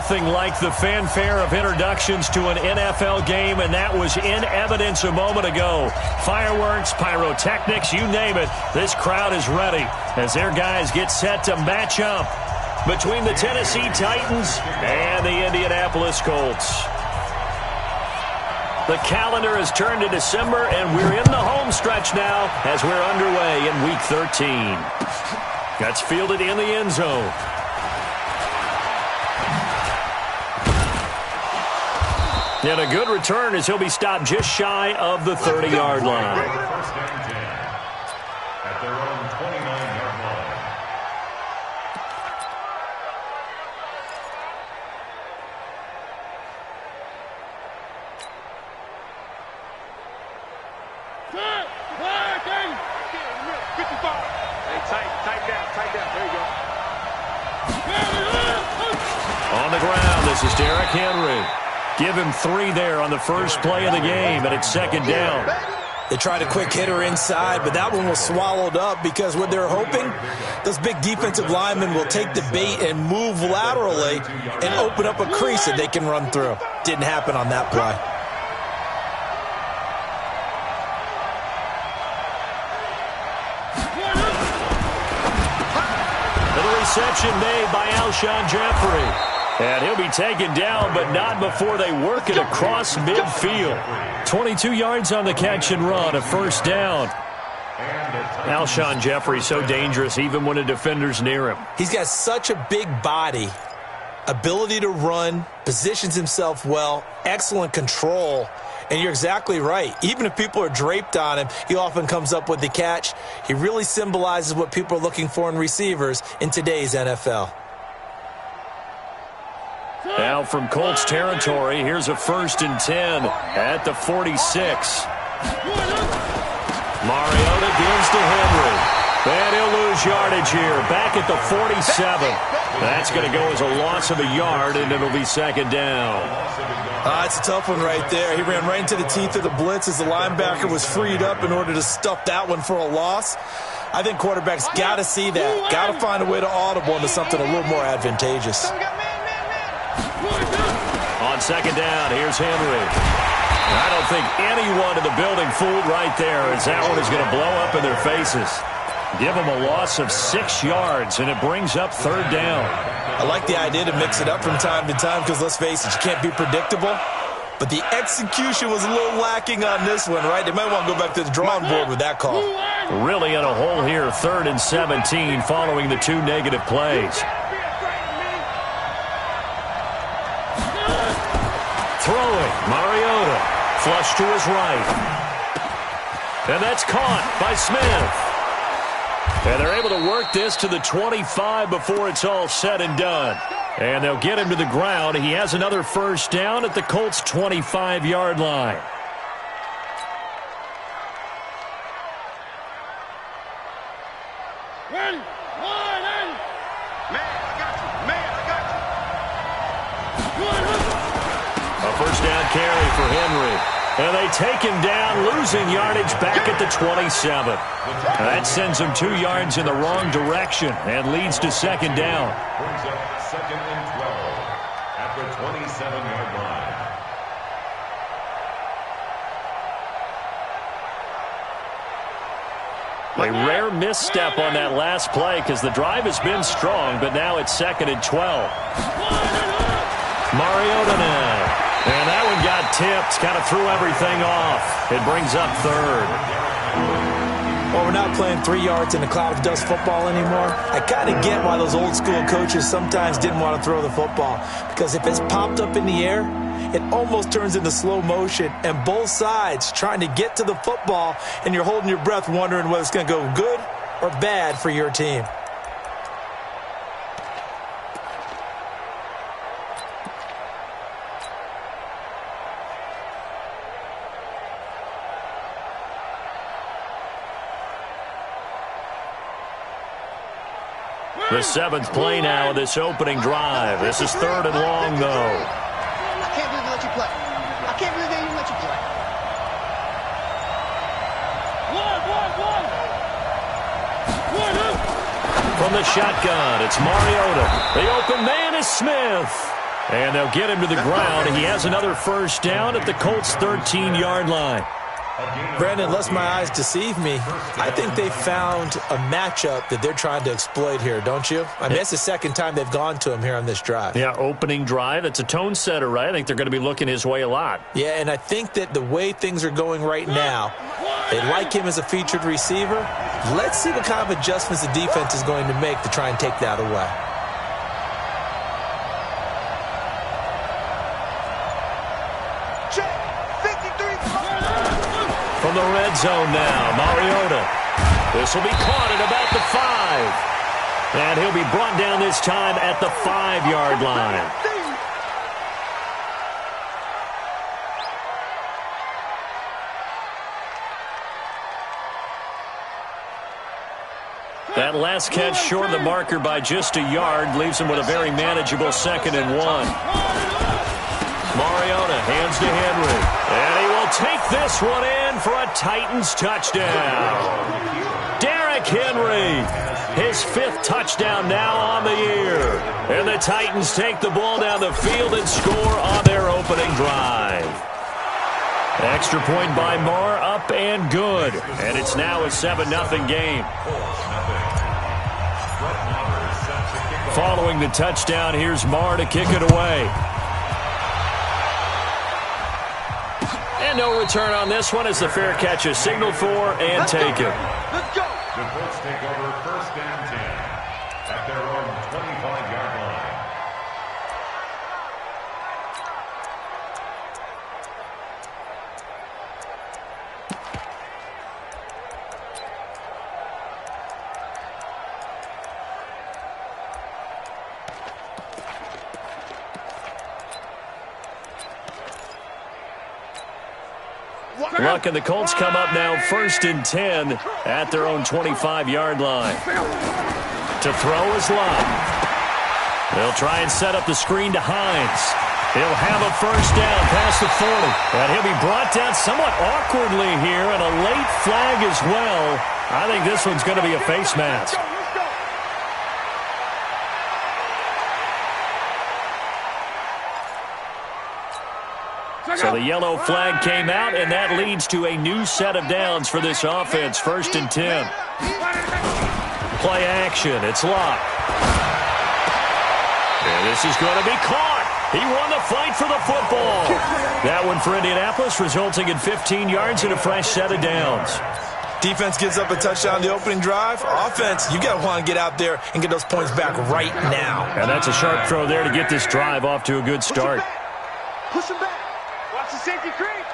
nothing like the fanfare of introductions to an NFL game, and that was in evidence a moment ago. Fireworks, pyrotechnics, you name it. This crowd is ready as their guys get set to match up between the Tennessee Titans and the Indianapolis Colts. The calendar has turned to December, and we're in the home stretch now as we're underway in Week 13. That's fielded in the end zone. And a good return as he'll be stopped just shy of the 30-yard line. First down 10 at their own 29-yard line. Tight down. There you go. On the ground, this is Derrick Henry. Give him 3 there on the first play of the game, and it's second down. They tried a quick hitter inside, but that one was swallowed up because what they're hoping, those big defensive linemen will take the bait and move laterally and open up a crease that they can run through. Didn't happen on that play. Reception made by Alshon Jeffrey. And he'll be taken down, but not before they work it across midfield. 22 yards on the catch and run, a first down. Alshon Jeffrey so dangerous even when a defender's near him. He's got such a big body, ability to run, positions himself well, excellent control. And you're exactly right. Even if people are draped on him, he often comes up with the catch. He really symbolizes what people are looking for in receivers in today's NFL. Now from Colts territory, here's a 1st and 10 at the 46. Mariota gives to Henry. And he'll lose yardage here. Back at the 47. That's going to go as a loss of a yard, and it'll be second down. It's a tough one right there. He ran right into the teeth of the blitz as the linebacker was freed up in order to stuff that one for a loss. I think quarterbacks got to see that. Got to find a way to audible into something a little more advantageous. On second down, here's Henry. I don't think anyone in the building fooled right there as that one is going to blow up in their faces. Give them a loss of 6 yards, and it brings up third down. I like the idea to mix it up from time to time because, let's face it, you can't be predictable. But the execution was a little lacking on this one, right? They might want to go back to the drawing board with that call. Really in a hole here, 3rd and 17 following the 2 negative plays. Throwing, Mariota, flush to his right. And that's caught by Smith. And they're able to work this to the 25 before it's all said and done. And they'll get him to the ground. He has another first down at the Colts' 25-yard line. Ready? Man, I got you. A first down carry for Henry. And they take him down, losing yardage back at the 27. That sends him 2 yards in the wrong direction and leads to second down. Brings up 2nd and 12 at the 27-yard line. A rare misstep on that last play because the drive has been strong, but now it's 2nd and 12. Mariota now. And that one got tipped, kind of threw everything off. It brings up third. Well, we're not playing 3 yards in a cloud of dust football anymore. I kind of get why those old school coaches sometimes didn't want to throw the football. Because if it's popped up in the air, it almost turns into slow motion. And both sides trying to get to the football, and you're holding your breath wondering whether it's going to go good or bad for your team. The 7th play now of this opening drive. This is 3rd and long, though. I can't believe they let you play. I can't believe they even let you play. From the shotgun, it's Mariota. The open man is Smith. And they'll get him to the ground. He has another first down at the Colts' 13-yard line. Brandon, unless my eyes deceive me, I think they found a matchup that they're trying to exploit here, don't you? I mean, it's the second time they've gone to him here on this drive. Yeah, opening drive. It's a tone setter, right? I think they're going to be looking his way a lot. Yeah, and I think that the way things are going right now, they like him as a featured receiver. Let's see what kind of adjustments the defense is going to make to try and take that away. From the red zone now, Mariota. This will be caught at about the 5. And he'll be brought down this time at the 5-yard line. That last catch short of the marker by just a yard leaves him with a very manageable 2nd and 1. Mariota hands to Henry. And he will take this one in for a Titans touchdown. Derrick Henry, his 5th touchdown now on the year. And the Titans take the ball down the field and score on their opening drive. Extra point by Marr, up and good. And it's now a 7-0 game. Following the touchdown, here's Marr to kick it away. And no return on this one as the fair catch is signaled for and taken. Let's go. The Colts take over 1st and 10 at their own 25-yard line. Luck and the Colts come up now 1st and 10 at their own 25-yard line. To throw is Love. They'll try and set up the screen to Hines. He'll have a first down past the 40. And he'll be brought down somewhat awkwardly here, and a late flag as well. I think this one's going to be a face mask. So the yellow flag came out, and that leads to a new set of downs for this offense. 1st and 10. Play action. It's Locke. And this is going to be caught. He won the fight for the football. That one for Indianapolis, resulting in 15 yards and a fresh set of downs. Defense gives up a touchdown the opening drive. Offense, you got to want to get out there and get those points back right now. And that's a sharp throw there to get this drive off to a good start. Push him back. Watch the safety creep.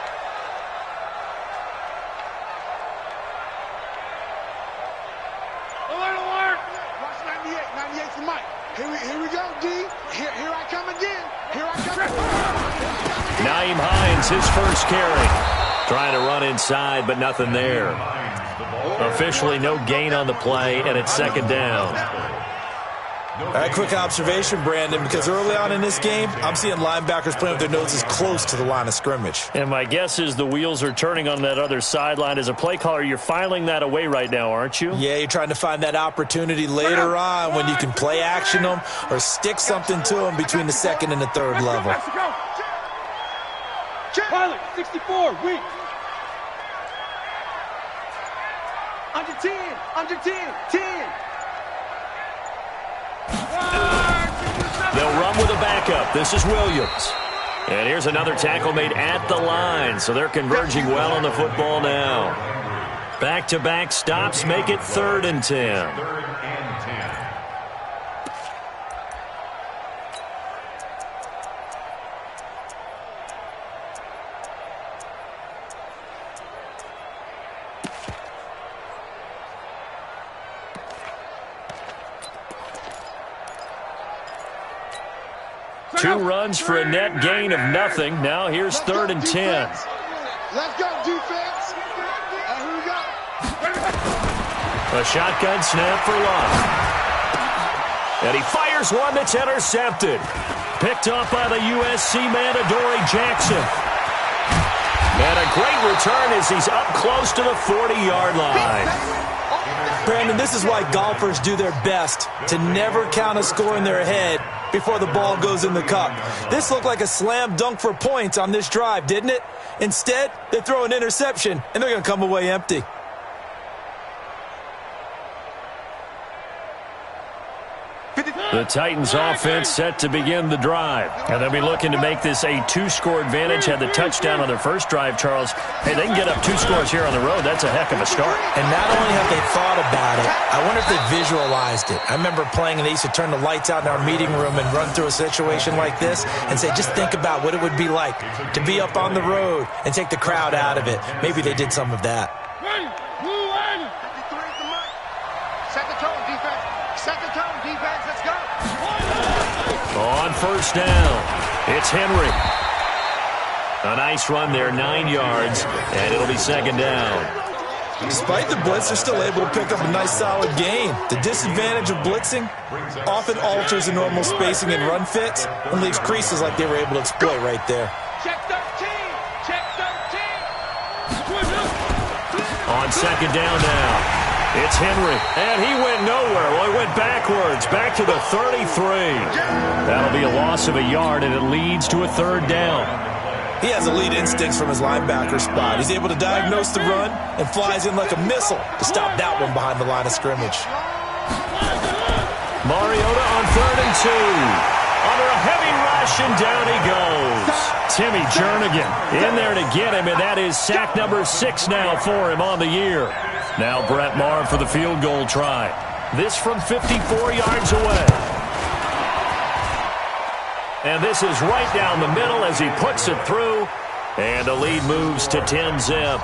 Alert, alert. Watch 98. 98's the mic. Here we go, D. Here I come again. Here I come again. Nyheim Hines, his first carry. Trying to run inside, but nothing there. Officially no gain on the play, and it's 2nd down. A quick observation, Brandon, because early on in this game, I'm seeing linebackers playing with their noses close to the line of scrimmage. And my guess is the wheels are turning on that other sideline. As a play caller, you're filing that away right now, aren't you? Yeah, you're trying to find that opportunity later on when you can play action them or stick something to them between the 2nd and the 3rd level. Pilot, 64, weak. Under 10, under 10, 10. They'll run with a backup. This is Williams. And here's another tackle made at the line, so they're converging well on the football now. Back-to-back stops make it 3rd and 10. 3rd and 10. Two runs for a net gain of nothing. Now here's 3rd and 10. Let's go, defense. Here we go. A shotgun snap for Love. And he fires one that's intercepted. Picked off by the USC man, Adoree Jackson. And a great return as he's up close to the 40-yard line. Brandon, this is why golfers do their best to never count a score in their head, before the ball goes in the cup. This looked like a slam dunk for points on this drive, didn't it? Instead, they throw an interception, and they're going to come away empty. The Titans offense set to begin the drive. And they'll be looking to make this a two-score advantage. Had the touchdown on their first drive, Charles. Hey, they can get up 2 scores here on the road. That's a heck of a start. And not only have they thought about it, I wonder if they visualized it. I remember playing and they used to turn the lights out in our meeting room and run through a situation like this and say, just think about what it would be like to be up on the road and take the crowd out of it. Maybe they did some of that. Second tone defense. Second tone defense. Let's go. On first down, it's Henry. A nice run there, 9 yards, and it'll be second down. Despite the blitz, they're still able to pick up a nice solid gain. The disadvantage of blitzing often alters the normal spacing and run fits and leaves creases like they were able to exploit right there. Check 13. Check 13. On second down now, it's Henry, and he went nowhere. Well, he went backwards, back to the 33. That'll be a loss of a yard, and it leads to a third down. He has elite instincts from his linebacker spot. He's able to diagnose the run and flies in like a missile to stop that one behind the line of scrimmage. Mariota on 3rd and 2. Under a heavy rush, and down he goes. Timmy Jernigan in there to get him, and that is sack number 6 now for him on the year. Now Brett Maher for the field goal try. This from 54 yards away. And this is right down the middle as he puts it through. And the lead moves to 10-zip.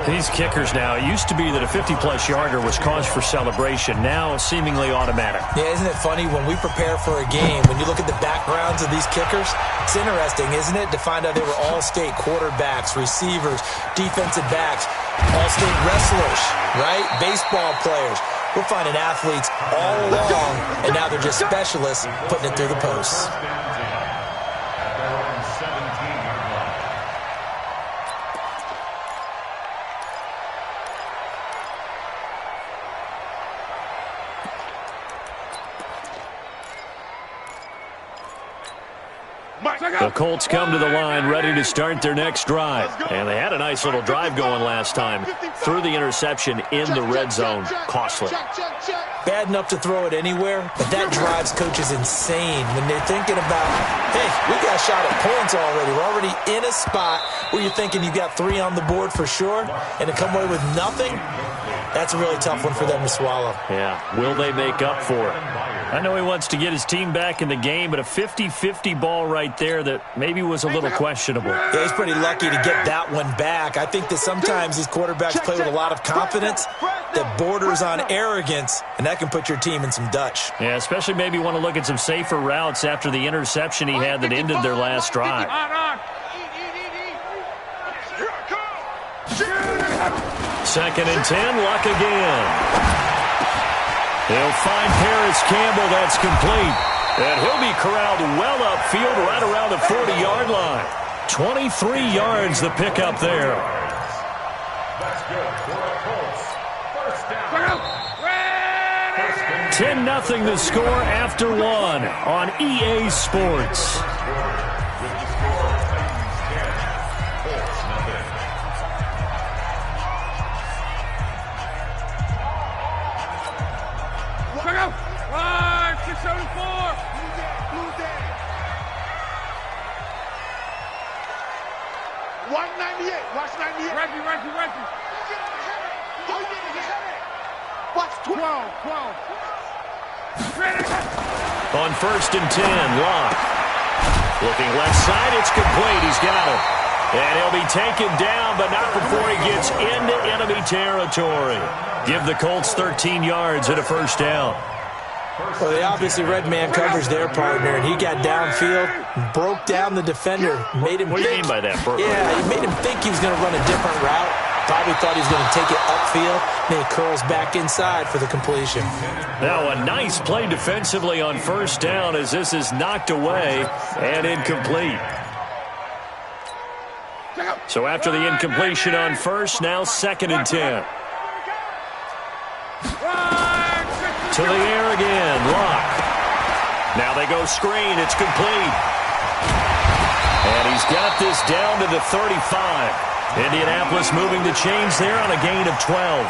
These kickers now, it used to be that a 50-plus yarder was cause for celebration. Now seemingly automatic. Yeah, isn't it funny when we prepare for a game, when you look at the backgrounds of these kickers, it's interesting, isn't it, to find out they were all-state quarterbacks, receivers, defensive backs, all-state wrestlers, right? Baseball players. We're finding athletes all along, and now they're just specialists putting it through the posts. The Colts come to the line ready to start their next drive. And they had a nice little drive going last time. Threw the interception in the red zone. Costly. Bad enough to throw it anywhere, but that drives coaches insane when they're thinking about, hey, we got a shot at points already. We're already in a spot where you're thinking you got 3 on the board for sure, and to come away with nothing, that's a really tough one for them to swallow. Yeah, will they make up for it? I know he wants to get his team back in the game, but a 50-50 ball right there that maybe was a little questionable. Yeah, he's pretty lucky to get that one back. I think that sometimes these quarterbacks play with a lot of confidence that borders on arrogance, and that can put your team in some Dutch. Yeah, especially maybe want to look at some safer routes after the interception he had that ended their last drive. Second and 10, Luck again. He'll find Paris Campbell. That's complete. And he'll be corralled well upfield right around the 40-yard line. 23 yards the pickup there. That's good for the Colts. First down. 10-0 the score after 1 on EA Sports. On first and 10, Locke. Looking left side, it's complete. He's got it. And he'll be taken down, but not before he gets into enemy territory. Give the Colts 13 yards and a first down. Well, they obviously read man coverage their partner, and he got downfield, broke down the defender, made him What do you mean by that, Bert? Yeah, he made him think he was going to run a different route. Probably thought he was going to take it upfield, then he curls back inside for the completion. Now a nice play defensively on first down as this is knocked away and incomplete. So after the incompletion on first, now second and 10. To the air again, Locke. Now they go screen. It's complete. And he's got this down to the 35. Indianapolis moving the chains there on a gain of 12.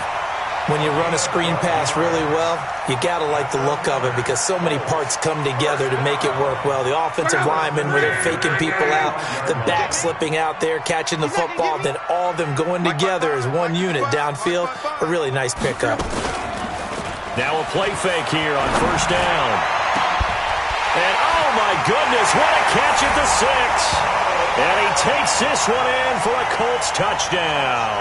When you run a screen pass really well, you got to like the look of it because so many parts come together to make it work well. The offensive linemen, where they're faking people out, the back slipping out there, catching the football, then all of them going together as one unit downfield. A really nice pickup. Now a play fake here on first down. And, oh, my goodness, what a catch at the 6. And he takes this one in for a Colts touchdown.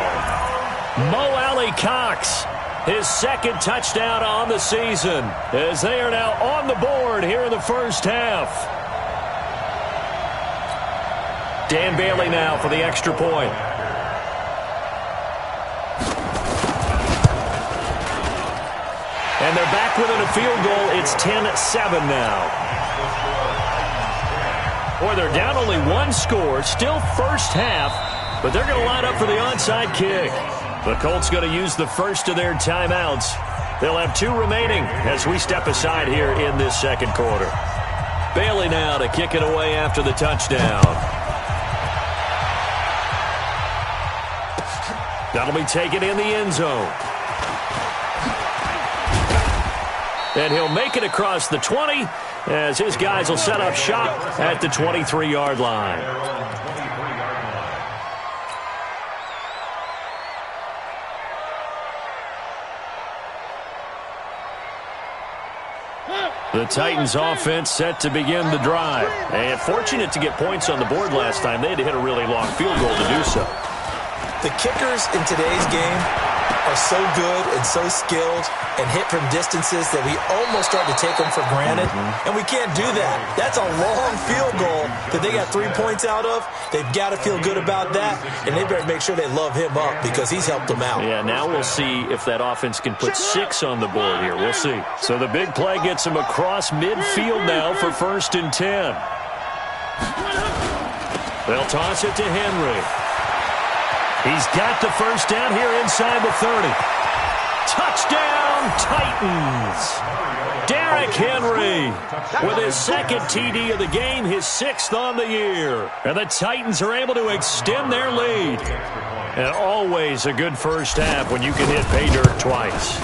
Mo Alley-Cox, his second touchdown on the season, as they are now on the board here in the first half. Dan Bailey now for the extra point. And they're back within a field goal. It's 10-7 now. Boy, they're down only one score, still first half, but they're going to line up for the onside kick. The Colts going to use the first of their timeouts. They'll have 2 remaining as we step aside here in this second quarter. Bailey now to kick it away after the touchdown. That'll be taken in the end zone. And he'll make it across the 20 as his guys will set up shop at the 23-yard line. The Titans offense set to begin the drive. And fortunate to get points on the board last time. They had to hit a really long field goal to do so. The kickers in today's game are so good and so skilled and hit from distances that we almost start to take them for granted. And we can't do that. That's a long field goal that they got 3 points out of. They've got to feel good about that, and they better make sure they love him up because he's helped them out. Yeah, now we'll see if that offense can put 6 on the board here. We'll see. So the big play gets him across midfield now for 1st and 10. They'll toss it to Henry. He's got the first down here inside the 30. Touchdown, Titans. Derrick Henry with his second TD of the game, his 6th on the year. And the Titans are able to extend their lead. And always a good first half when you can hit pay dirt twice.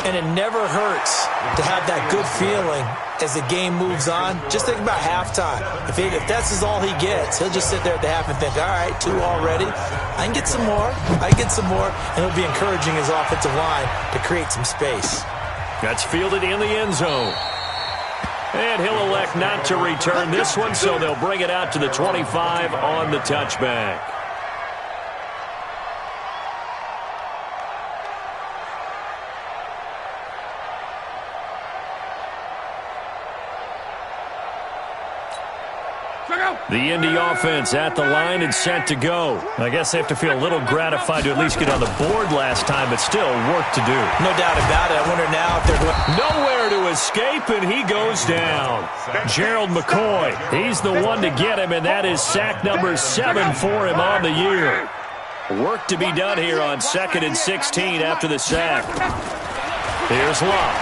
And it never hurts to have that good feeling as the game moves on. Just think about halftime. If that's all he gets, he'll just sit there at the half and think, all right, 2 already. I can get some more. I can get some more. And he'll be encouraging his offensive line to create some space. That's fielded in the end zone. And he'll elect not to return this one, so they'll bring it out to the 25 on the touchback. The Indy offense at the line and set to go. I guess they have to feel a little gratified to at least get on the board last time, but still work to do. No doubt about it. I wonder now if they're going... Nowhere to escape, and he goes down. Gerald McCoy, he's the one to get him, and that is sack number 7 for him on the year. Work to be done here on 2nd and 16 after the sack. Here's Locke.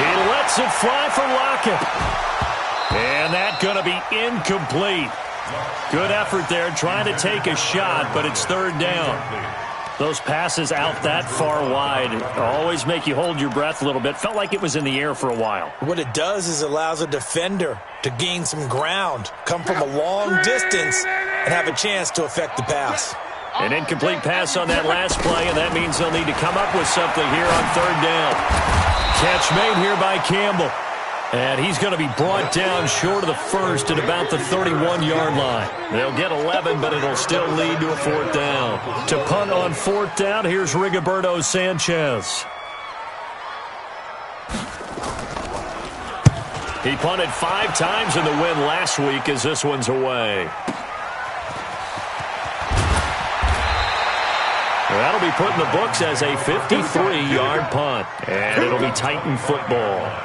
He lets it fly for Lockett. And that's going to be incomplete. Good effort there trying to take a shot, but it's 3rd down. Those passes out that far wide always make you hold your breath a little bit. Felt like it was in the air for a while. What it does is it allows a defender to gain some ground, come from a long distance, and have a chance to affect the pass. An incomplete pass on that last play, and that means they'll need to come up with something here on 3rd down. Catch made here by Campbell. And he's going to be brought down short of the first at about the 31-yard line. They'll get 11, but it'll still lead to a 4th down. To punt on 4th down, here's Rigoberto Sanchez. He punted 5 times in the win last week as this one's away. That'll be put in the books as a 53-yard punt. And it'll be Titan football.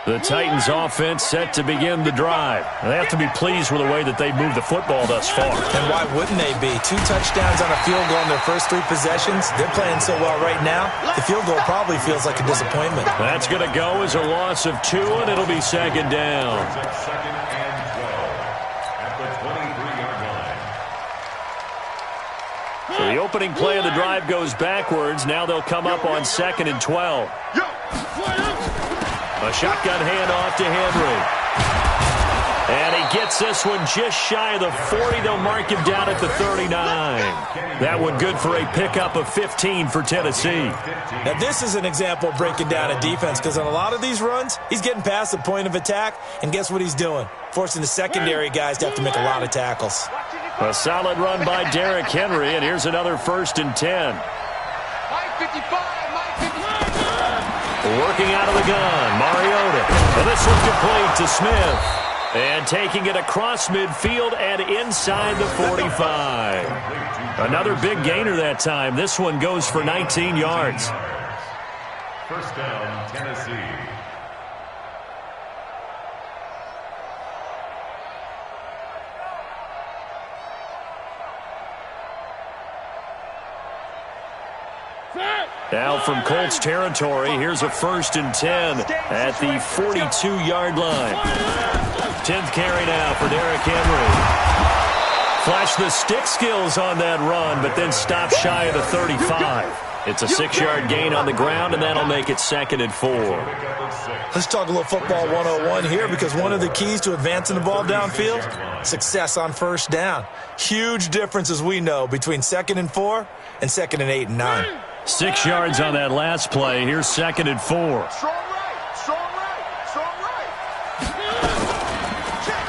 The Titans offense set to begin the drive. They have to be pleased with the way that they've moved the football thus far. And why wouldn't they be? 2 touchdowns on a field goal in their first 3 possessions. They're playing so well right now, the field goal probably feels like a disappointment. That's going to go as a loss of 2, and it'll be second down. Second and 12 at the 23-yard line. So the opening play of the drive goes backwards. Now they'll come up on second and 12. A shotgun handoff to Henry. And he gets this one just shy of the 40. They'll mark him down at the 39. That one good for a pickup of 15 for Tennessee. Now this is an example of breaking down a defense, because on a lot of these runs, he's getting past the point of attack, and guess what he's doing? Forcing the secondary guys to have to make a lot of tackles. A solid run by Derrick Henry, and here's another 1st and 10. Working out of the gun, Mariota. And this one complete to Smith. And taking it across midfield and inside the 45. Another big gainer that time. This one goes for 19 yards. First down, Tennessee. Now from Colts territory, here's a 1st and 10 at the 42-yard line. 10th carry now for Derrick Henry. Flash the stick skills on that run, but then stop shy of the 35. It's a 6-yard gain on the ground, and that'll make it 2nd and 4. Let's talk a little football 101 here, because one of the keys to advancing the ball downfield, success on 1st down. Huge difference, as we know, between 2nd and 4 and 2nd and 8 and 9. 6 yards on that last play. Here's 2nd and 4. Strong right, strong right, strong right. Check.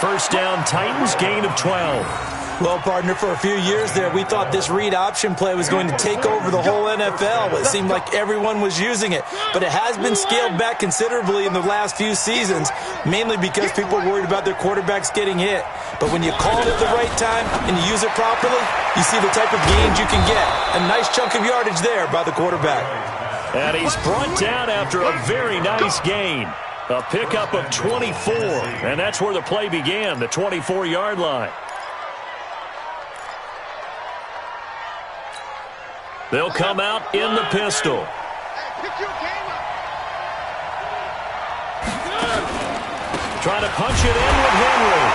First down, Titans, gain of 12. Well, partner, for a few years there, we thought this read option play was going to take over the whole NFL. It seemed like everyone was using it. But it has been scaled back considerably in the last few seasons, mainly because people are worried about their quarterbacks getting hit. But when you call it at the right time and you use it properly, you see the type of gains you can get. A nice chunk of yardage there by the quarterback. And he's brought down after a very nice gain. A pickup of 24. And that's where the play began, the 24-yard line. They'll come out in the pistol. Trying to punch it in with Henry.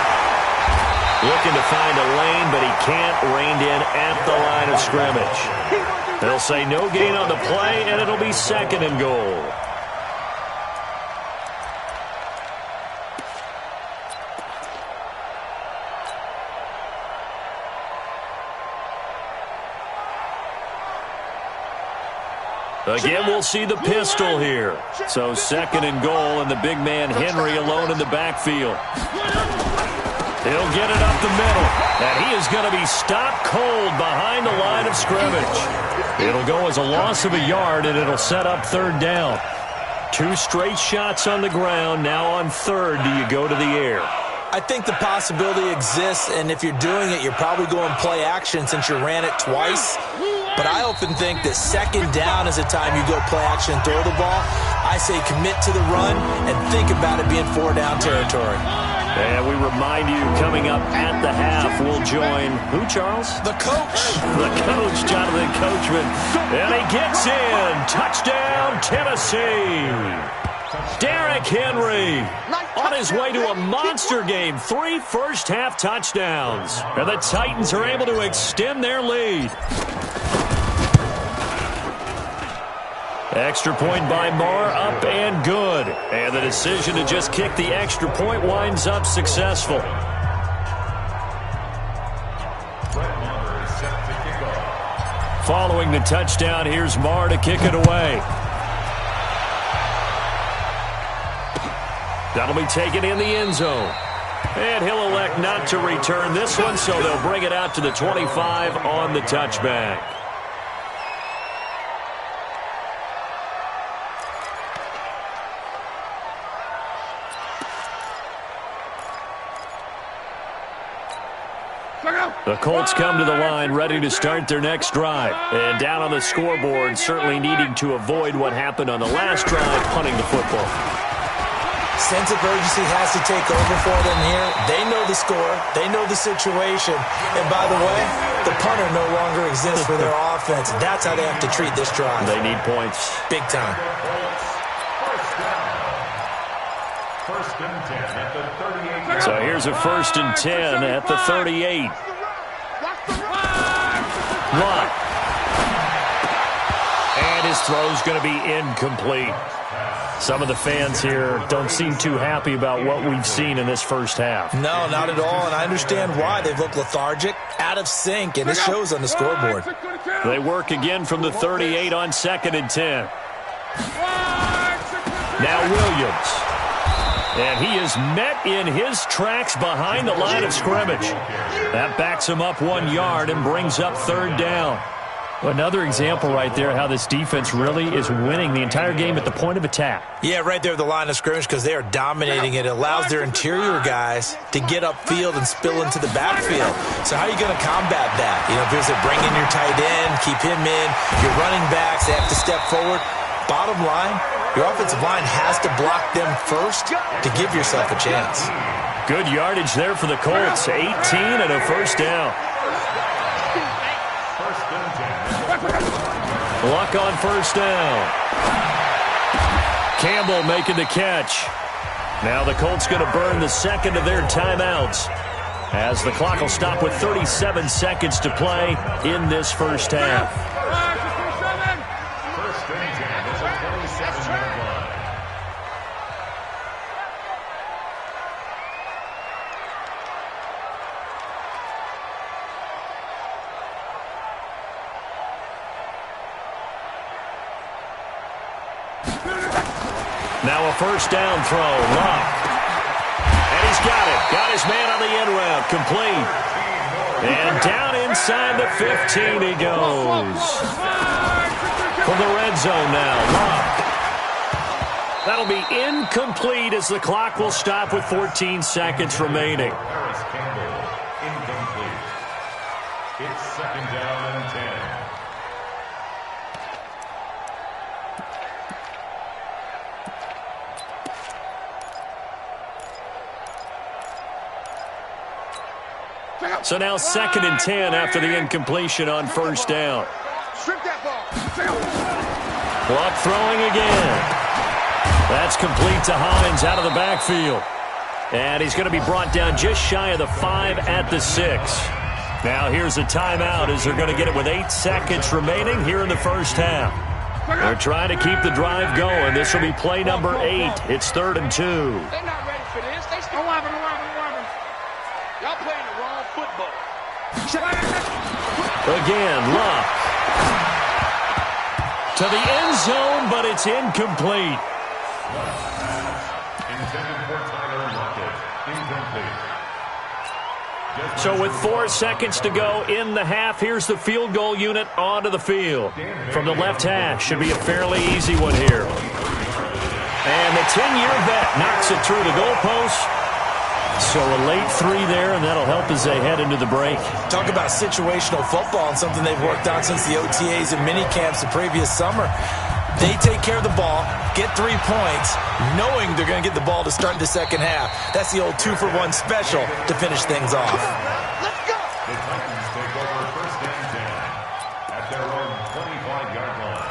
Looking to find a lane, but he can't. Reined in at the line of scrimmage. They'll say no gain on the play, and it'll be 2nd and goal. Again, we'll see the pistol here. So 2nd and goal, and the big man Henry alone in the backfield. He'll get it up the middle, and he is going to be stopped cold behind the line of scrimmage. It'll go as a loss of a yard, and it'll set up 3rd down. 2 straight shots on the ground. Now on 3rd, do you go to the air? I think the possibility exists, and if you're doing it, you're probably going play action since you ran it twice. But I often think that 2nd down is a time you go play action and throw the ball. I say commit to the run and think about it being 4-down territory. And we remind you, coming up at the half, we'll join who, Charles? The coach. The coach, Jonathan Coachman. And he gets in. Touchdown, Tennessee. Derrick Henry on his way to a monster game. 3 first-half touchdowns. And the Titans are able to extend their lead. Extra point by Marr, up and good. And the decision to just kick the extra point winds up successful. Following the touchdown, here's Marr to kick it away. That'll be taken in the end zone. And he'll elect not to return this one, so they'll bring it out to the 25 on the touchback. Look out! The Colts come to the line ready to start their next drive. And down on the scoreboard, certainly needing to avoid what happened on the last drive, punting the football. Sense of urgency has to take over for them here. They know the score. They know the situation. And by the way, the punter no longer exists for their offense. That's how they have to treat this drive. They need points. Big time. First and 10 at the 38. So here's a 1st and 10 at the 38. Lock. And his throw's going to be incomplete. Some of the fans here don't seem too happy about what we've seen in this first half. No, not at all, and I understand why. They've looked lethargic, out of sync, and it shows on the scoreboard. They work again from the 38 on 2nd and 10. Now Williams. And he is met in his tracks behind the line of scrimmage. That backs him up 1 yard and brings up 3rd down. Another example right there how this defense really is winning the entire game at the point of attack. Yeah, right there at the line of scrimmage because they are dominating it. It allows their interior guys to get upfield and spill into the backfield. So how are you going to combat that? You know, if you bring in your tight end, keep him in, your running backs, they have to step forward. Bottom line, your offensive line has to block them first to give yourself a chance. Good yardage there for the Colts. 18 and a 1st down. Luck on 1st down. Campbell making the catch. Now the Colts going to burn the 2nd of their timeouts as the clock will stop with 37 seconds to play in this first half. First and 10 is a 27-yard line. Now a 1st down throw. Lock. And he's got it. Got his man on the end route. Complete. And down inside the 15 he goes. For the red zone now. Lock. That'll be incomplete as the clock will stop with 14 seconds remaining. Harris Campbell, incomplete. It's 2nd down and 10. So now 2nd and 10 after the incompletion on 1st down. Clock throwing again. That's complete to Hines out of the backfield. And he's going to be brought down just shy of the 5 at the 6. Now here's a timeout as they're going to get it with 8 seconds remaining here in the first half. They're trying to keep the drive going. This will be play number 8. It's 3rd and 2. They're not ready for this. Y'all playing the wrong football. Again, Luck. To the end zone, but it's incomplete. Intended for Tyler Lockett. Incomplete. So with 4 seconds to go in the half, here's the field goal unit onto the field. From the left hash, should be a fairly easy one here. And the 10-year vet knocks it through the goalpost. So a late 3 there, and that'll help as they head into the break. Talk about situational football and something they've worked on since the OTAs and minicamps the previous summer. They take care of the ball, get 3 points, knowing they're going to get the ball to start the second half. That's the old 2-for-1 special to finish things off. Let's go. The Titans take over 1st and 10 at their own 25-yard line.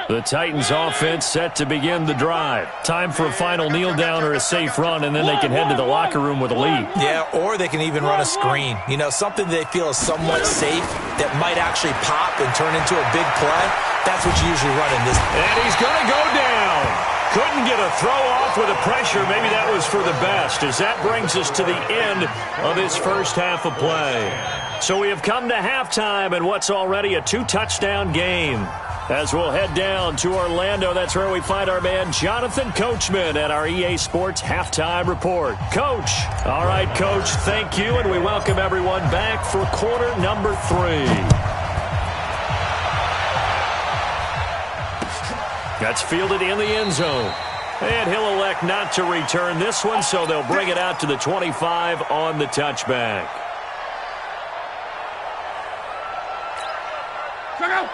The Titans offense set to begin the drive. Time for a final kneel down or a safe run, and then they can head to the locker room with a lead. Yeah, or they can even run a screen. You know, something they feel is somewhat safe that might actually pop and turn into a big play. That's what you usually run in this. And he's going to go down. Couldn't get a throw off with the pressure. Maybe that was for the best, as that brings us to the end of this first half of play. So we have come to halftime in what's already a 2-touchdown game. As we'll head down to Orlando, that's where we find our man Jonathan Coachman at our EA Sports Halftime Report. Coach. All right, Coach, thank you, and we welcome everyone back for quarter number 3. That's fielded in the end zone. And he'll elect not to return this one, so they'll bring it out to the 25 on the touchback.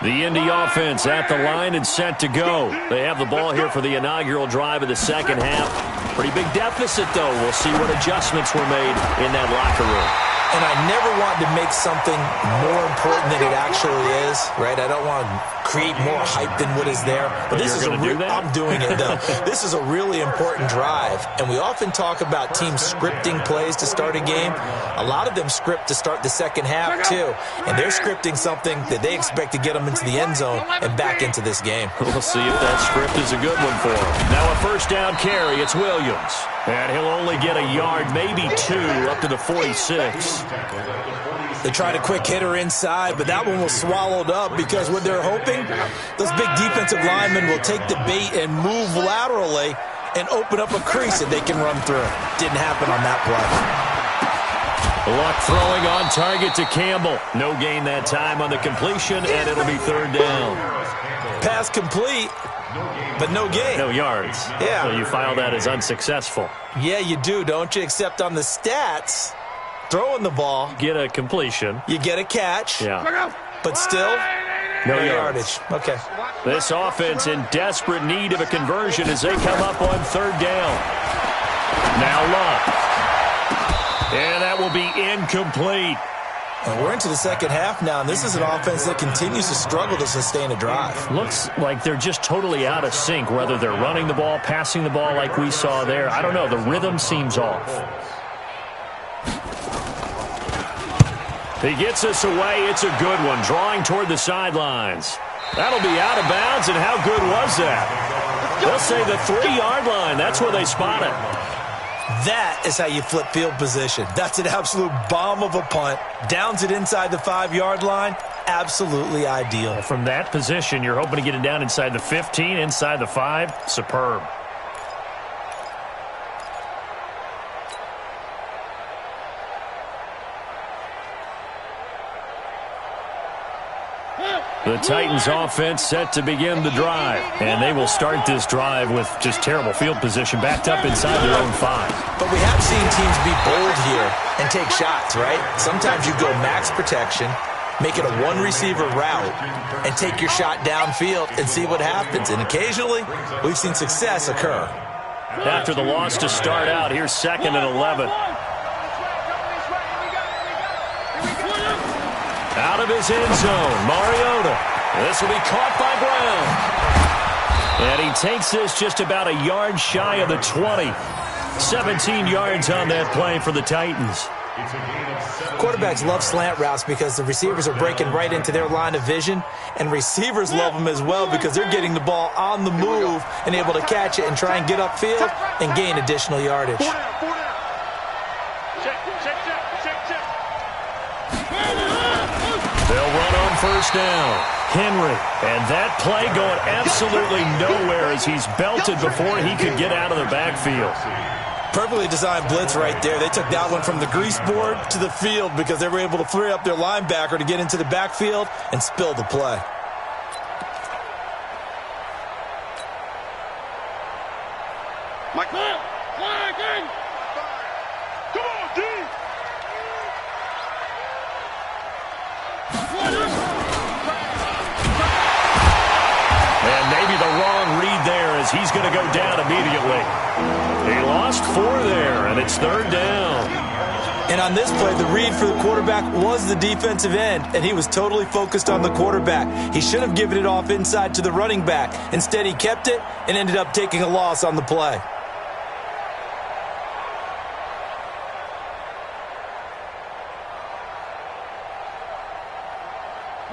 The Indy offense at the line and set to go. They have the ball here for the inaugural drive of the second half. Pretty big deficit, though. We'll see what adjustments were made in that locker room. And I never want to make something more important than it actually is, right? I don't want to create more hype than what is there. But this is I'm doing it, though. This is a really important drive. And we often talk about teams scripting plays to start a game. A lot of them script to start the second half, too. And they're scripting something that they expect to get them into the end zone and back into this game. We'll see if that script is a good one for them. Now a first down carry. It's Williams. And he'll only get a yard, maybe two, up to the 46. They tried a quick hitter inside, but that one was swallowed up because what they're hoping, those big defensive linemen will take the bait and move laterally and open up a crease that they can run through. Didn't happen on that play. Luck throwing on target to Campbell. No gain that time on the completion, and it'll be third down. Pass complete, but no gain. No yards. Yeah. So you file that as unsuccessful. Yeah, you do, don't you? Except on the stats, throwing the ball. Get a completion. You get a catch. Yeah. But still, no yardage. Okay. This offense in desperate need of a conversion as they come up on third down. Now Luck. And that will be incomplete. And we're into the second half now, and this is an offense that continues to struggle to sustain a drive. Looks like they're just totally out of sync, whether they're running the ball, passing the ball like we saw there. I don't know. The rhythm seems off. He gets us away. It's a good one, drawing toward the sidelines. That'll be out of bounds, and how good was that? They'll say the 3-yard line. That's where they spot it. That is how you flip field position. That's an absolute bomb of a punt. Downs it inside the 5-yard line. Absolutely ideal. From that position, you're hoping to get it down inside the 15, inside the 5. Superb. The Titans offense set to begin the drive, and they will start this drive with just terrible field position backed up inside their own 5. But we have seen teams be bold here and take shots, right? Sometimes you go max protection, make it a one-receiver route, and take your shot downfield and see what happens. And occasionally, we've seen success occur. After the loss to start out, here's 2nd and 11. Out of his end zone, Mariota. This will be caught by Brown. And he takes this just about a yard shy of the 20. 17 yards on that play for the Titans. Quarterbacks love slant routes because the receivers are breaking right into their line of vision, and receivers love them as well because they're getting the ball on the move and able to catch it and try and get upfield and gain additional yardage. They'll run on first down. Henry, and that play going absolutely nowhere as he's belted before he could get out of the backfield. Perfectly designed blitz right there. They took that one from the grease board to the field because they were able to free up their linebacker to get into the backfield and spill the play. Mike. Come on, D. And maybe the wrong read there as he's going to go down immediately. He lost 4 there, and it's third down. And on this play, the read for the quarterback was the defensive end, and he was totally focused on the quarterback. He should have given it off inside to the running back. Instead, he kept it and ended up taking a loss on the play.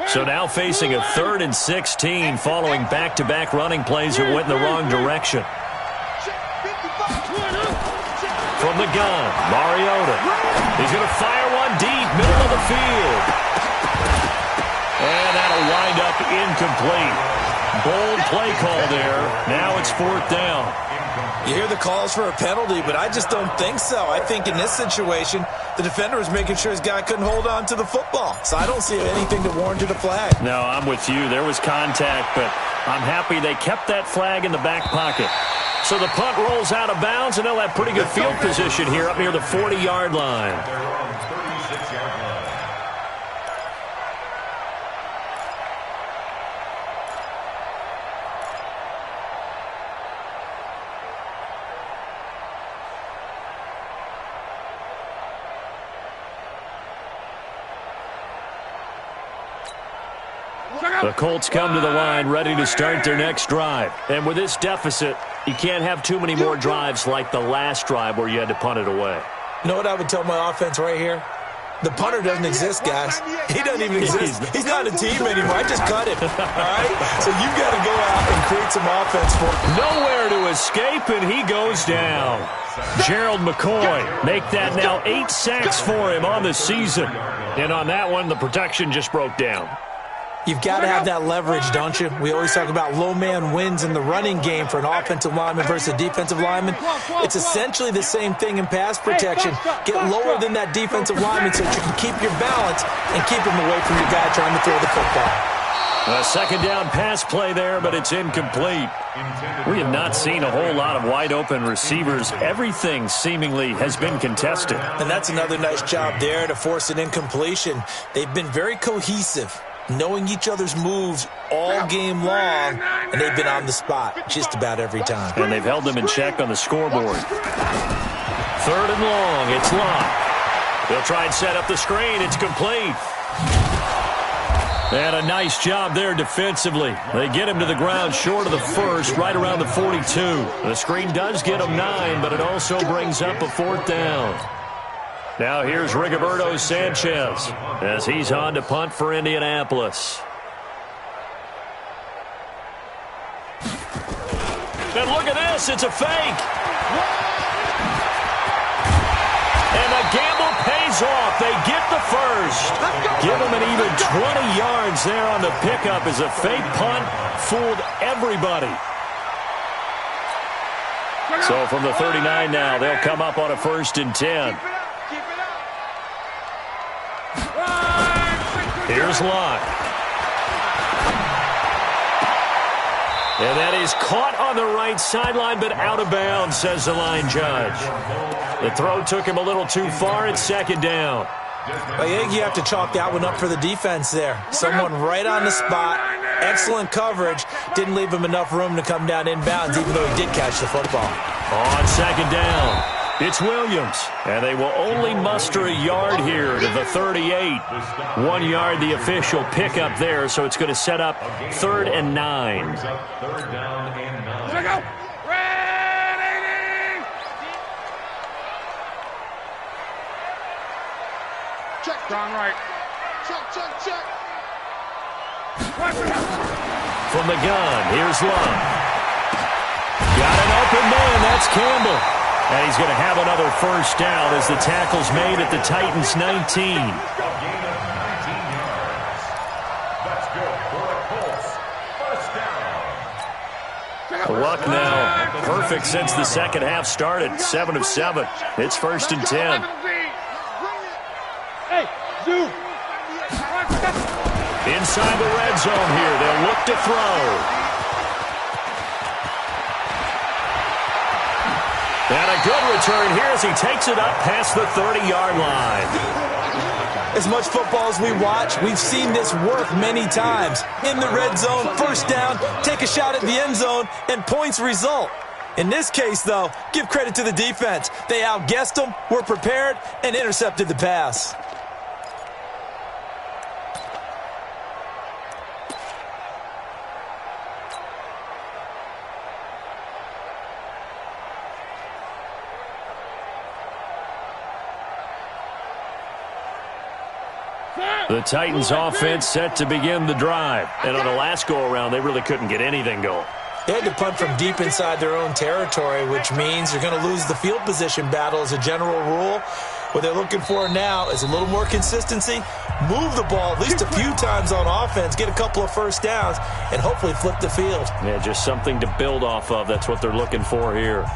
So now facing a 3rd and 16 following back-to-back running plays that went in the wrong direction. From the gun, Mariota. He's going to fire one deep, middle of the field. And that'll wind up incomplete. Bold play call there. Now it's 4th down. You hear the calls for a penalty, but I just don't think so. I think in this situation, the defender was making sure his guy couldn't hold on to the football. So I don't see anything that warranted a flag. No, I'm with you. There was contact, but I'm happy they kept that flag in the back pocket. So the punt rolls out of bounds, and they'll have pretty good field position here up near the 40-yard line. The Colts come to the line ready to start their next drive. And with this deficit, you can't have too many more drives like the last drive where you had to punt it away. You know what I would tell my offense right here? The punter doesn't exist, guys. He doesn't even exist. He's not a team anymore. I just cut him. All right? So you've got to go out and create some offense for him. Nowhere to escape, and he goes down. Gerald McCoy make that now 8 sacks for him on the season. And on that one, the protection just broke down. You've got to have that leverage, don't you? We always talk about low man wins in the running game for an offensive lineman versus a defensive lineman. It's essentially the same thing in pass protection. Get lower than that defensive lineman so that you can keep your balance and keep him away from your guy trying to throw the football. A second down pass play there, but it's incomplete. We have not seen a whole lot of wide-open receivers. Everything seemingly has been contested. And that's another nice job there to force an incompletion. They've been very cohesive, knowing each other's moves all game long, and they've been on the spot just about every time. And they've held them in check on the scoreboard. 3rd and long, it's locked. They'll try and set up the screen. It's complete. And a nice job there defensively. They get him to the ground short of the first, right around the 42. The screen does get him 9, but it also brings up a 4th down. Now here's Rigoberto Sanchez as he's on to punt for Indianapolis. And look at this, it's a fake. And the gamble pays off. They get the first. Give them an even 20 yards there on the pickup as a fake punt fooled everybody. So from the 39 now, they'll come up on a 1st and 10. Here's Locke. And that is caught on the right sideline, but out of bounds, says the line judge. The throw took him a little too far. It's 2nd down. I think you have to chalk that one up for the defense there. Someone right on the spot. Excellent coverage. Didn't leave him enough room to come down inbounds, even though he did catch the football. On 2nd down. It's Williams, and they will only muster a yard here to the 38. 1 yard, the official pickup there, so it's going to set up 3rd and 9. 3rd down and 9. Here we go. Ready. Check. Down right. Check. From the gun, here's Love. Got an open man, that's Campbell. And he's going to have another 1st down as the tackle's made at the Titans' 19. Gain of 19 yards. That's good for the Colts. 1st down. Luck now perfect since the second half started. 7 of 7. It's 1st and 10. Hey, Zoo. Inside the red zone here. They'll look to throw. And a good return here as he takes it up past the 30-yard line. As much football as we watch, we've seen this work many times. In the red zone, 1st down, take a shot at the end zone, and points result. In this case, though, give credit to the defense. They outguessed them, were prepared, and intercepted the pass. The Titans offense set to begin the drive. And on the last go-around, they really couldn't get anything going. They had to punt from deep inside their own territory, which means they're going to lose the field position battle as a general rule. What they're looking for now is a little more consistency, move the ball at least a few times on offense, get a couple of 1st downs, and hopefully flip the field. Yeah, just something to build off of. That's what they're looking for here.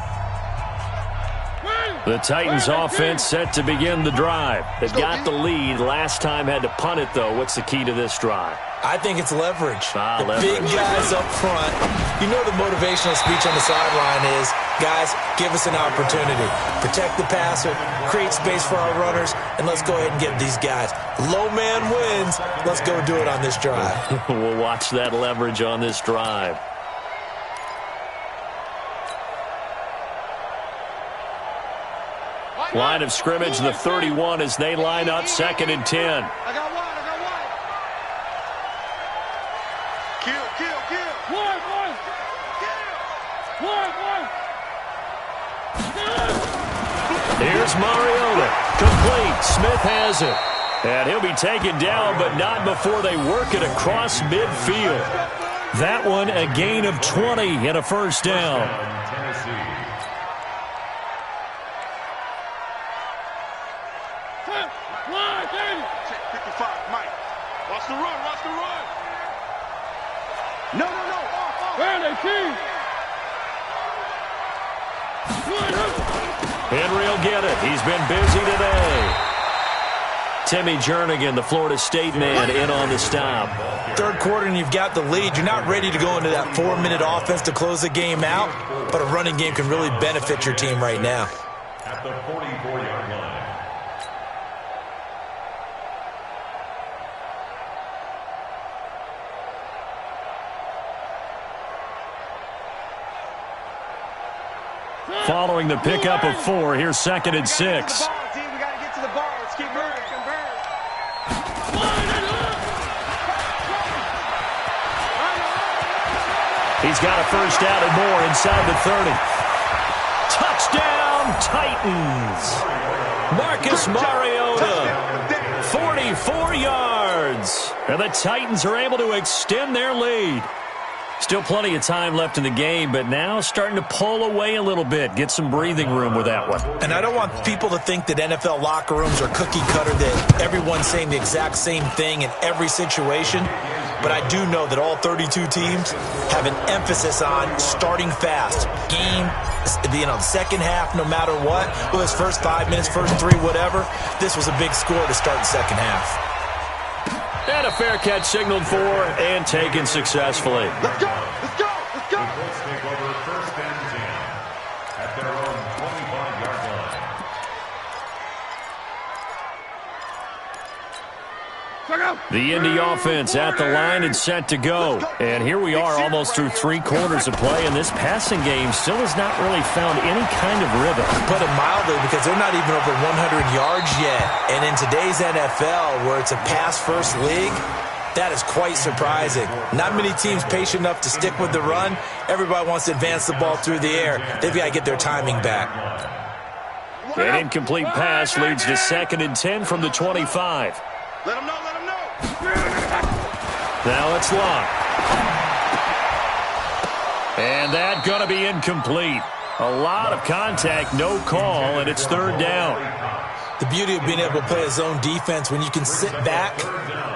The Titans offense set to begin the drive. They've got the lead. Last time had to punt it, though. What's the key to this drive? I think it's leverage. The leverage. Big guys up front. You know the motivational speech on the sideline is, guys, give us an opportunity. Protect the passer, create space for our runners, and let's go ahead and get these guys. Low man wins. Let's go do it on this drive. We'll watch that leverage on this drive. Line of scrimmage, the 31 as they line up 2nd and 10. I got one. Kill. Here's Mariota. Complete. Smith has it. And he'll be taken down, but not before they work it across midfield. That one, a gain of 20 and a first down. Tennessee. 55, Mike. Watch the run. No. Where are they, team? Henry will get it. He's been busy today. Timmy Jernigan, the Florida State man, in on the stop. Third quarter and you've got the lead. You're not ready to go into that 4-minute offense to close the game out, but a running game can really benefit your team right now. At the 44-yard line. Following the pickup of 4, here's 2nd and 6. We got to get to the ball. Let's keep moving. He's got a first down and more inside the 30. Touchdown, Titans. Marcus Mariota, 44 yards. And the Titans are able to extend their lead. Still plenty of time left in the game, but now starting to pull away a little bit. Get some breathing room with that one. And I don't want people to think that NFL locker rooms are cookie cutter, that everyone's saying the exact same thing in every situation. But I do know that all 32 teams have an emphasis on starting fast. Game, the second half, no matter what. Well, it's first 5 minutes, first 3, whatever. This was a big score to start the second half. And a fair catch signaled for and taken successfully. Let's go. The Colts take over 1st and 10 at their own 25-yard line. The Indy offense at the line and set to go. And here we are almost through 3 quarters of play, and this passing game still has not really found any kind of rhythm. Put it mildly, because they're not even over 100 yards yet. And in today's NFL, where it's a pass-first league, that is quite surprising. Not many teams patient enough to stick with the run. Everybody wants to advance the ball through the air. They've got to get their timing back. An incomplete pass leads to 2nd and 10 from the 25. Let him know. Now it's locked. And that going to be incomplete. A lot of contact, no call, and it's 3rd down. The beauty of being able to play a zone defense, when you can sit back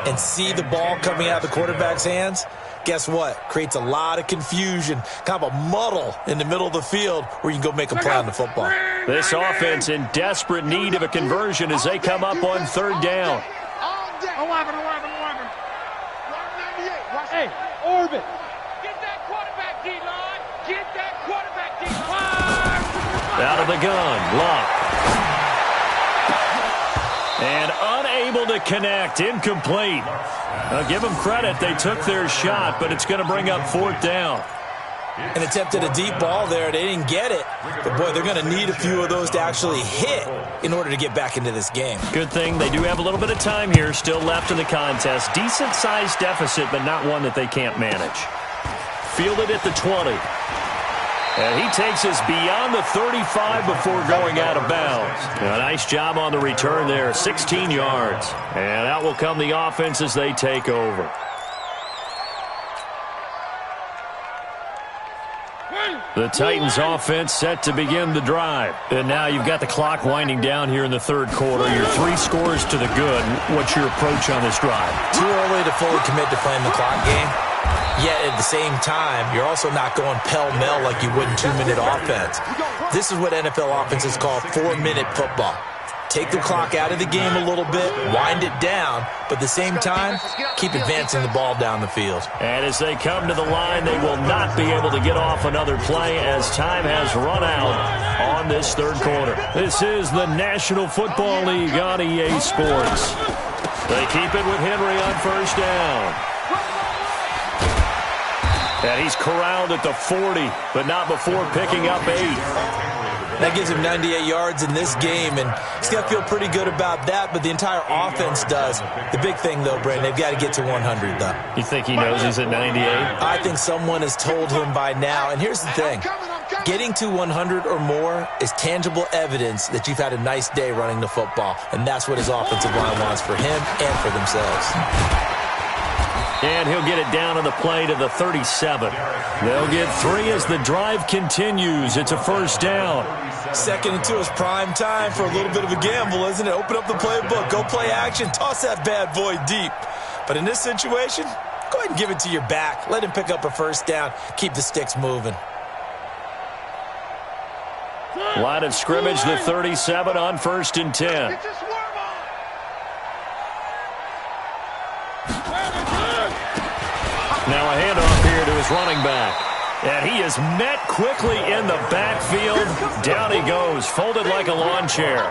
and see the ball coming out of the quarterback's hands, guess what? Creates a lot of confusion, kind of a muddle in the middle of the field where you can go make a play on the football. This offense in desperate need of a conversion as they come up on 3rd down. Hey, Orbit. Get that quarterback, D-line. Get that quarterback, D-line. Out of the gun, Locke. And unable to connect, incomplete. Now give them credit, they took their shot, but it's going to bring up 4th down. And attempted a deep ball there. They didn't get it. But, boy, they're going to need a few of those to actually hit in order to get back into this game. Good thing they do have a little bit of time here still left in the contest. Decent-sized deficit, but not one that they can't manage. Fielded at the 20. And he takes us beyond the 35 before going out of bounds. A nice job on the return there, 16 yards. And out will come the offense as they take over. The Titans offense set to begin the drive. And now you've got the clock winding down here in the 3rd quarter. You're 3 scores to the good. What's your approach on this drive? Too early to fully commit to playing the clock game. Yet at the same time, you're also not going pell-mell like you would in 2-minute offense. This is what NFL offenses call 4-minute football. take the clock out of the game a little bit, wind it down, but at the same time, keep advancing the ball down the field. And as they come to the line, they will not be able to get off another play as time has run out on this third quarter. This is the National Football League on EA Sports. They keep it with Henry on first down. And he's corralled at the 40, but not before picking up 8. That gives him 98 yards in this game, and he's got to feel pretty good about that, but the entire offense does. The big thing, though, Brandon, they've got to get to 100, though. You think he knows he's at 98? I think someone has told him by now, and here's the thing. Getting to 100 or more is tangible evidence that you've had a nice day running the football, and that's what his offensive line wants for him and for themselves. And he'll get it down on the play to the 37. They'll get 3 as the drive continues. It's a first down. 2nd and 2 is prime time for a little bit of a gamble, isn't it? Open up the playbook, go play action, toss that bad boy deep. But in this situation, go ahead and give it to your back. Let him pick up a first down. Keep the sticks moving. Line of scrimmage, the 37 on 1st and 10. Now a handoff here to his running back. And he is met quickly in the backfield. Down he goes, folded like a lawn chair.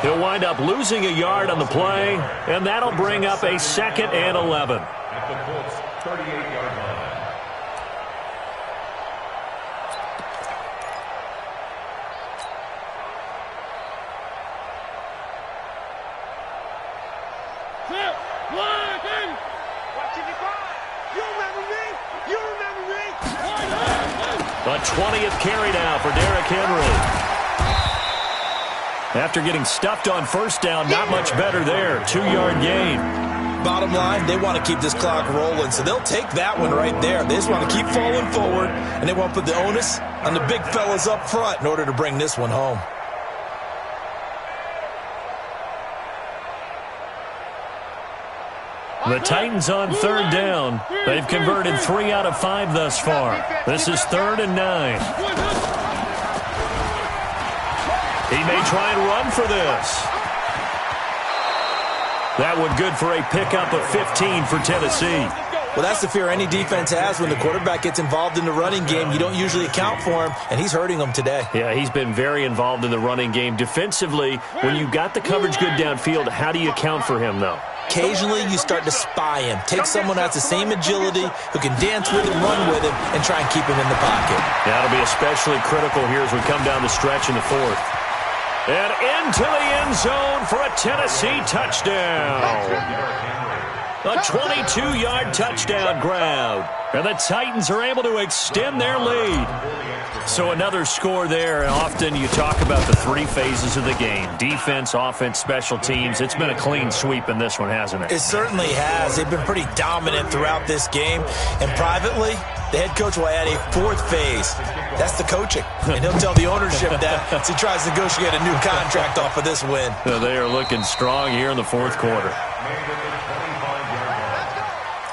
He'll wind up losing a yard on the play, and that'll bring up a 2nd and 11. At the Colts 38-yard line. A 20th carry now for Derrick Henry. After getting stuffed on first down, not much better there. 2-yard gain. Bottom line, they want to keep this clock rolling, so they'll take that one right there. They just want to keep falling forward, and they want to put the onus on the big fellas up front in order to bring this one home. The Titans on 3rd down. They've converted 3 out of 5 thus far. This is 3rd and 9. He may try and run for this. That one good for a pickup of 15 for Tennessee. Well, that's the fear any defense has when the quarterback gets involved in the running game. You don't usually account for him, and he's hurting them today. Yeah, he's been very involved in the running game. Defensively, when you got the coverage good downfield, how do you account for him, though? Occasionally, you start to spy him. Take someone who has the same agility, who can dance with him, run with him, and try and keep him in the pocket. That'll be especially critical here as we come down the stretch in the 4th. And into the end zone for a Tennessee touchdown. A 22-yard touchdown grab. And the Titans are able to extend their lead. So another score there, and often you talk about the 3 phases of the game. Defense, offense, special teams. It's been a clean sweep in this one, hasn't it? It certainly has. They've been pretty dominant throughout this game. And privately, the head coach will add a 4th phase. That's the coaching. And he'll tell the ownership that as he tries to negotiate a new contract off of this win. So they are looking strong here in the 4th quarter.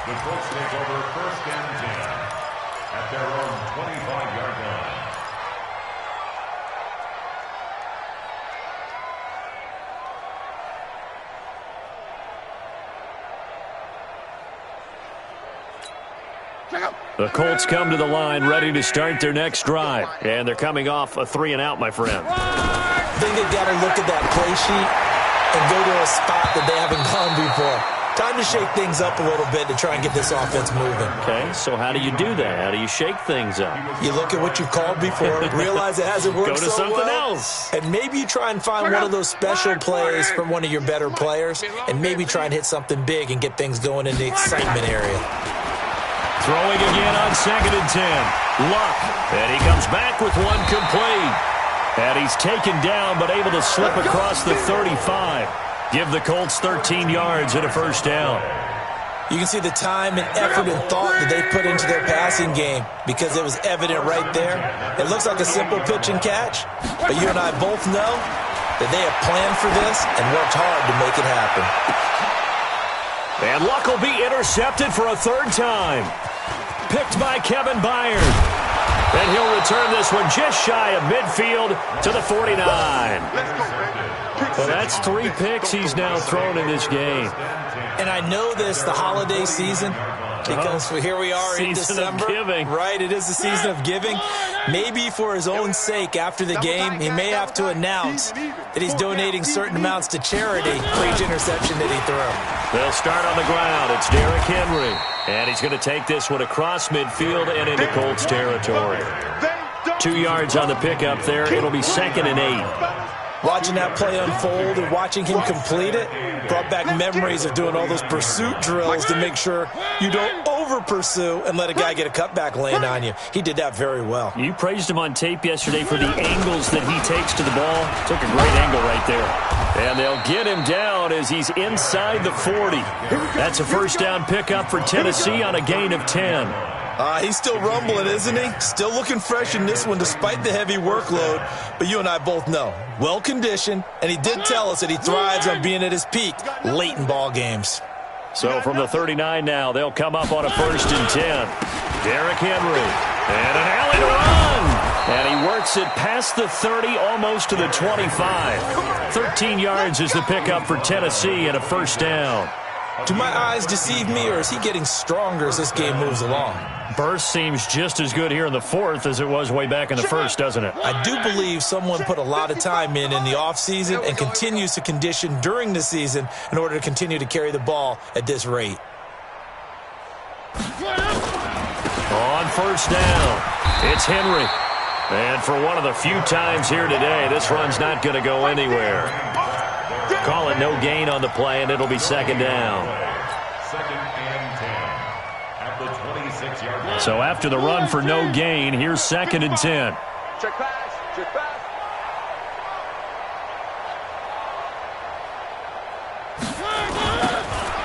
The Colts take over 1st and 10 at their own 25-yard line. The Colts come to the line ready to start their next drive. And they're coming off a 3-and-out, my friend. I think they've got to look at that play sheet and go to a spot that they haven't gone before. Time to shake things up a little bit to try and get this offense moving. Okay, so how do you do that? How do you shake things up? You look at what you've called before, realize it hasn't worked Go to so something well, else. and maybe you try and find one of those special plays from one of your better players, and maybe try and hit something big and get things going in the excitement area. Throwing again on 2nd and 10. Luck, and he comes back with one complete. And he's taken down, but able to slip across the 35. Give the Colts 13 yards and a first down. You can see the time and effort and thought that they put into their passing game because it was evident right there. It looks like a simple pitch and catch, but you and I both know that they have planned for this and worked hard to make it happen. And Luck will be intercepted for a 3rd time. Picked by Kevin Byard. And he'll return this one just shy of midfield to the 49. Well, that's 3 picks he's now thrown in this game. And I know this, the holiday season, because here we are in December. Giving. Right, it is the season of giving. Maybe for his own sake, after the game, he may have to announce that he's donating certain amounts to charity for each interception that he threw. They'll start on the ground. It's Derrick Henry. And he's going to take this one across midfield and into Colts territory. 2 yards on the pickup there. It'll be 2nd and 8. Watching that play unfold and watching him complete it brought back memories of doing all those pursuit drills to make sure you don't over-pursue and let a guy get a cutback lane on you. He did that very well. You praised him on tape yesterday for the angles that he takes to the ball. Took a great angle right there. And they'll get him down as he's inside the 40. That's a first down pickup for Tennessee on a gain of 10. He's still rumbling, isn't he? Still looking fresh in this one despite the heavy workload. But you and I both know, well-conditioned, and he did tell us that he thrives on being at his peak late in ball games. So from the 39 now, they'll come up on a 1st and 10. Derrick Henry, and an alley to run. And he works it past the 30, almost to the 25. 13 yards is the pickup for Tennessee and a first down. Do my eyes deceive me, or is he getting stronger as this game moves along? Burst seems just as good here in the 4th as it was way back in the 1st, doesn't it? I do believe someone put a lot of time in the offseason and continues to condition during the season in order to continue to carry the ball at this rate. On first down, it's Henry. And for one of the few times here today, this run's not going to go anywhere. Call it no gain on the play, and it'll be 2nd down. 2nd and 10 at the 26-yard line. So after the run for no gain, here's 2nd and 10. Check pass. Check pass.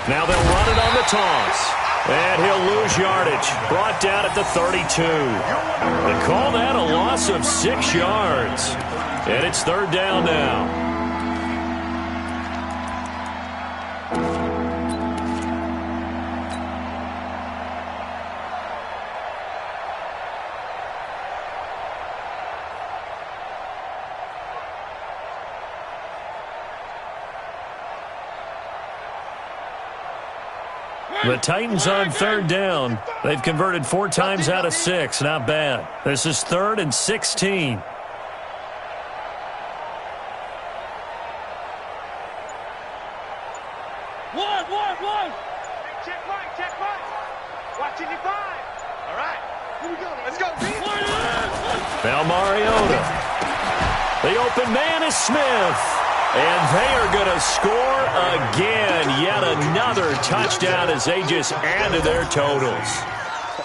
Now they'll run it on the toss. And he'll lose yardage. Brought down at the 32. They call that a loss of 6 yards. And it's 3rd down now. The Titans on 3rd down. They've converted 4 times out of 6. Not bad. This is 3rd and 16. One. Check right. Watch it, 5. All right. Here we go. Let's go. Now Mariota. The open man is Smith. And they are going to score again. Yet another touchdown as they just add to their totals.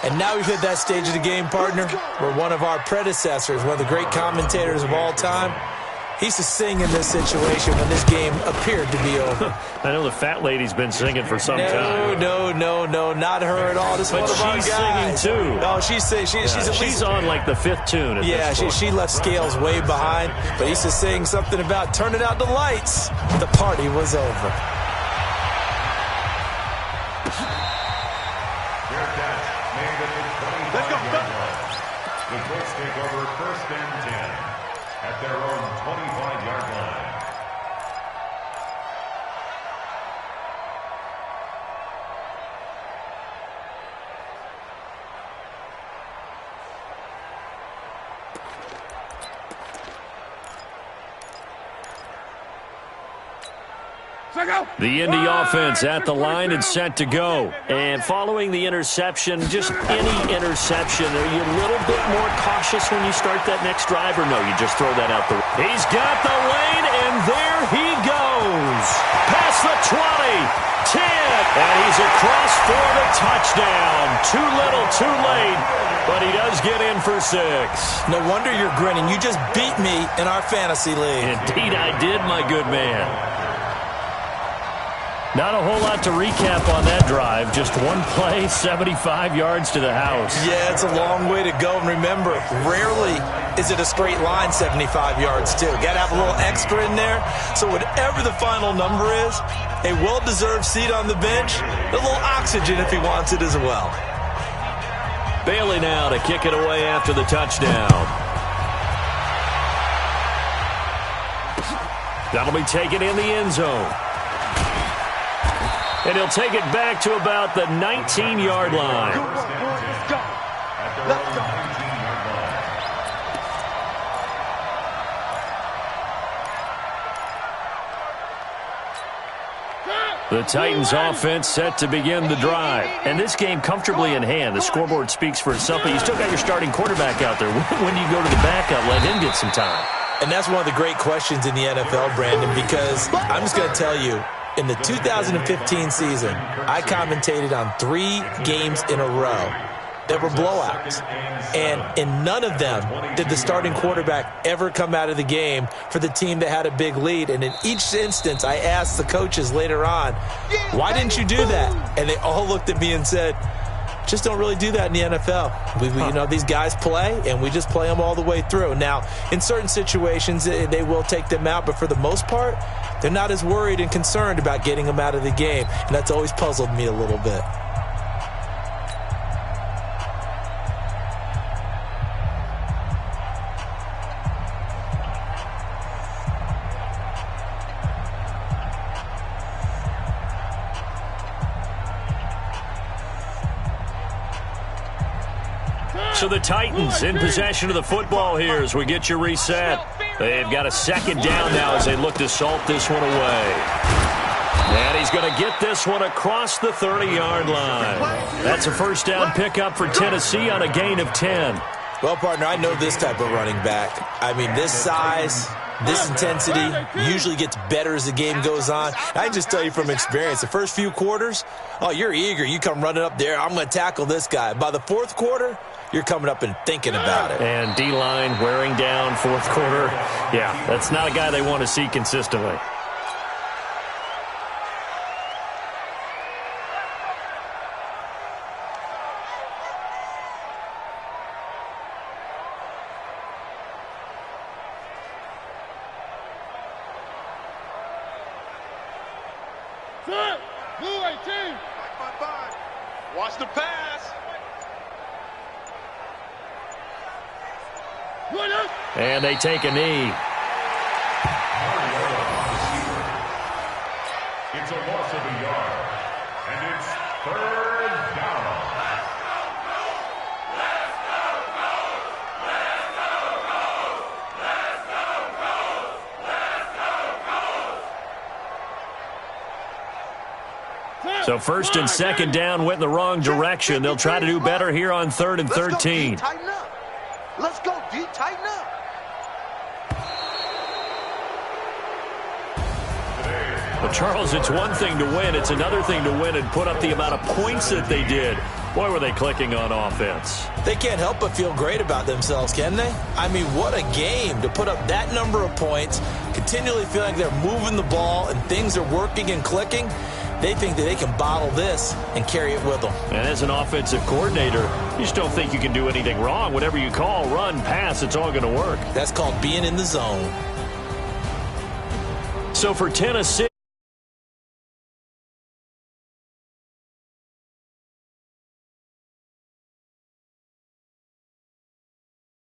And now we've hit that stage of the game, partner, where one of our predecessors, one of the great commentators of all time, he used to sing in this situation when this game appeared to be over. I know the fat lady's been singing for some time. No, not her at all. This is one of our guys. But she's singing, too. Oh, she's on like the 5th tune. Yeah, she left Scales way behind. But he used to sing something about turning out the lights. The party was over. Let's go. The Colts take over 1st and 10 at their own 25-yard line. The Indy offense at the line and set to go. And following the interception, just any interception, are you a little bit more cautious when you start that next drive, or no, you just throw that out the way? He's got the lane, and there he goes. Past the 20, 10, and he's across for the touchdown. Too little, too late, but he does get in for 6. No wonder you're grinning. You just beat me in our fantasy league. Indeed I did, my good man. Not a whole lot to recap on that drive. Just one play, 75 yards to the house. Yeah, it's a long way to go. And remember, rarely is it a straight line 75 yards, too. Got to have a little extra in there. So whatever the final number is, a well-deserved seat on the bench, a little oxygen if he wants it as well. Bailey now to kick it away after the touchdown. That'll be taken in the end zone. And he'll take it back to about the 19-yard line. Let's go. Let's go. The Titans offense set to begin the drive. And this game comfortably in hand. The scoreboard speaks for itself, but you still got your starting quarterback out there. When do you go to the backup, let him get some time? And that's one of the great questions in the NFL, Brandon, because I'm just going to tell you, in the 2015 season, I commentated on 3 games in a row that were blowouts. And in none of them did the starting quarterback ever come out of the game for the team that had a big lead. And in each instance, I asked the coaches later on, why didn't you do that? And they all looked at me and said, just don't really do that in the NFL. You know, these guys play, and we just play them all the way through. Now, in certain situations, they will take them out, but for the most part, they're not as worried and concerned about getting them out of the game. And that's always puzzled me a little bit. So the Titans in possession of the football here as we get you reset. They've got a second down now as they look to salt this one away. And he's going to get this one across the 30-yard line. That's a first down pickup for Tennessee on a gain of 10. Well, partner, I know this type of running back. I mean, this size, this intensity usually gets better as the game goes on. I can just tell you from experience, the first few quarters, oh, you're eager. You come running up there, I'm going to tackle this guy. By the fourth quarter, you're coming up and thinking about it. And D-line wearing down fourth quarter. Yeah, that's not a guy they want to see consistently. Blue 18. Watch the pass. And they take a knee. It's a loss of a yard. And it's 3rd down. So first and second down went in the wrong direction. They'll try to do better here on 3rd and 13. Tighten up. Let's go, D. Tighten up. Well, Charles, it's one thing to win. It's another thing to win and put up the amount of points that they did. Boy, were they clicking on offense. They can't help but feel great about themselves, can they? I mean, what a game to put up that number of points, continually feeling like they're moving the ball and things are working and clicking. They think that they can bottle this and carry it with them. And as an offensive coordinator, you just don't think you can do anything wrong. Whatever you call, run, pass, it's all going to work. That's called being in the zone. So for Tennessee.